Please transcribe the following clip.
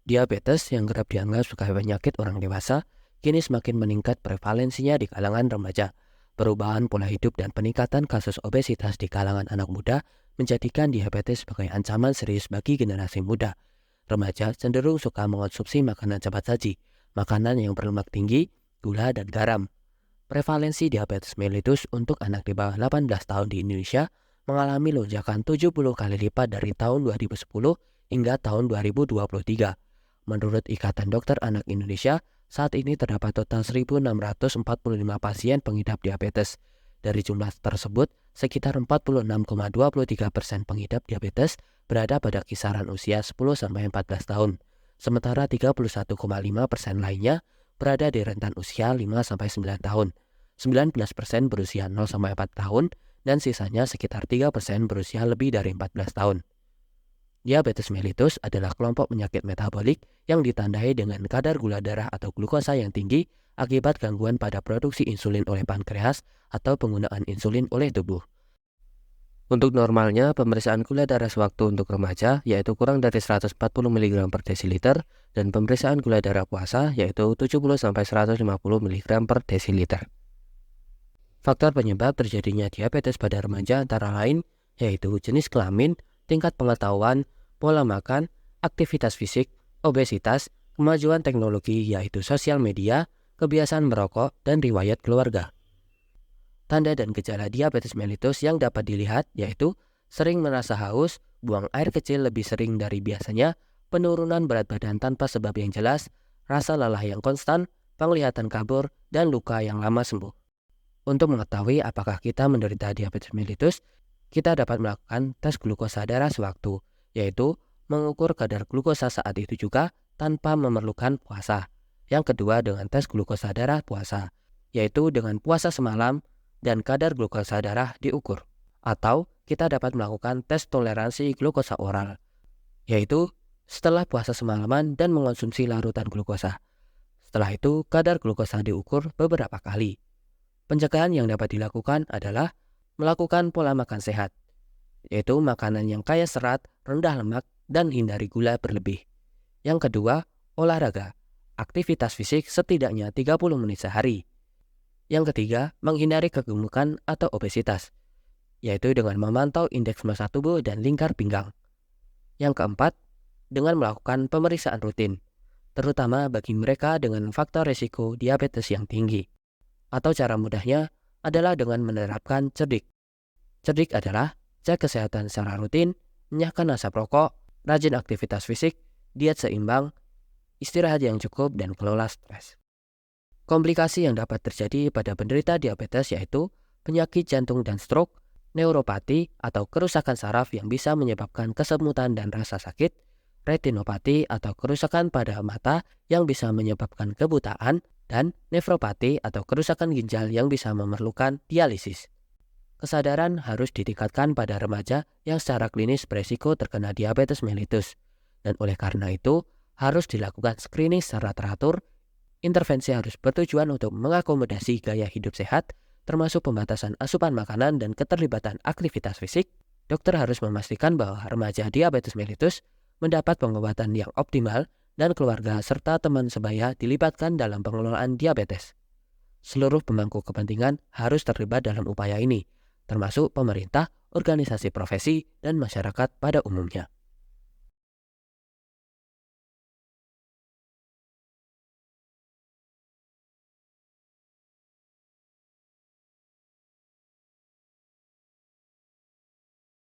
Diabetes yang kerap dianggap sebagai penyakit orang dewasa, kini semakin meningkat prevalensinya di kalangan remaja. Perubahan pola hidup dan peningkatan kasus obesitas di kalangan anak muda menjadikan diabetes sebagai ancaman serius bagi generasi muda. Remaja cenderung suka mengonsumsi makanan cepat saji, makanan yang berlemak tinggi, gula, dan garam. Prevalensi diabetes mellitus untuk anak di bawah 18 tahun di Indonesia mengalami lonjakan 70 kali lipat dari tahun 2010 hingga tahun 2023. Menurut Ikatan Dokter Anak Indonesia, saat ini terdapat total 1.645 pasien pengidap diabetes. Dari jumlah tersebut, sekitar 46,23% pengidap diabetes berada pada kisaran usia 10-14 tahun. Sementara 31,5% lainnya berada di rentan usia 5-9 tahun. 19% berusia 0-4 tahun dan sisanya sekitar 3% berusia lebih dari 14 tahun. Diabetes mellitus adalah kelompok penyakit metabolik yang ditandai dengan kadar gula darah atau glukosa yang tinggi akibat gangguan pada produksi insulin oleh pankreas atau penggunaan insulin oleh tubuh. Untuk normalnya, pemeriksaan gula darah sewaktu untuk remaja yaitu kurang dari 140 mg per desiliter dan pemeriksaan gula darah puasa yaitu 70-150 mg per desiliter. Faktor penyebab terjadinya diabetes pada remaja antara lain yaitu jenis kelamin, tingkat pengetahuan, pola makan, aktivitas fisik, obesitas, kemajuan teknologi yaitu sosial media, kebiasaan merokok, dan riwayat keluarga. Tanda dan gejala diabetes mellitus yang dapat dilihat yaitu sering merasa haus, buang air kecil lebih sering dari biasanya, penurunan berat badan tanpa sebab yang jelas, rasa lelah yang konstan, penglihatan kabur, dan luka yang lama sembuh. Untuk mengetahui apakah kita menderita diabetes mellitus, kita dapat melakukan tes glukosa darah sewaktu, yaitu mengukur kadar glukosa saat itu juga tanpa memerlukan puasa. Yang kedua dengan tes glukosa darah puasa, yaitu dengan puasa semalam dan kadar glukosa darah diukur. Atau kita dapat melakukan tes toleransi glukosa oral, yaitu setelah puasa semalaman dan mengonsumsi larutan glukosa. Setelah itu kadar glukosa diukur beberapa kali. Pencegahan yang dapat dilakukan adalah melakukan pola makan sehat, yaitu makanan yang kaya serat, rendah lemak, dan hindari gula berlebih. Yang kedua, olahraga, aktivitas fisik setidaknya 30 menit sehari. Yang ketiga, menghindari kegemukan atau obesitas, yaitu dengan memantau indeks massa tubuh dan lingkar pinggang. Yang keempat, dengan melakukan pemeriksaan rutin, terutama bagi mereka dengan faktor risiko diabetes yang tinggi. Atau cara mudahnya adalah dengan menerapkan cerdik. Cerdik adalah cek kesehatan secara rutin, menyahkan asap rokok, rajin aktivitas fisik, diet seimbang, istirahat yang cukup, dan kelola stres. Komplikasi yang dapat terjadi pada penderita diabetes yaitu penyakit jantung dan stroke, neuropati atau kerusakan saraf yang bisa menyebabkan kesemutan dan rasa sakit, retinopati atau kerusakan pada mata yang bisa menyebabkan kebutaan, dan nefropati atau kerusakan ginjal yang bisa memerlukan dialisis. Kesadaran harus ditingkatkan pada remaja yang secara klinis beresiko terkena diabetes mellitus, dan oleh karena itu harus dilakukan screening secara teratur. Intervensi harus bertujuan untuk mengakomodasi gaya hidup sehat, termasuk pembatasan asupan makanan dan keterlibatan aktivitas fisik. Dokter harus memastikan bahwa remaja diabetes mellitus mendapat pengobatan yang optimal dan keluarga serta teman sebaya dilibatkan dalam pengelolaan diabetes. Seluruh pemangku kepentingan harus terlibat dalam upaya ini, termasuk pemerintah, organisasi profesi, dan masyarakat pada umumnya.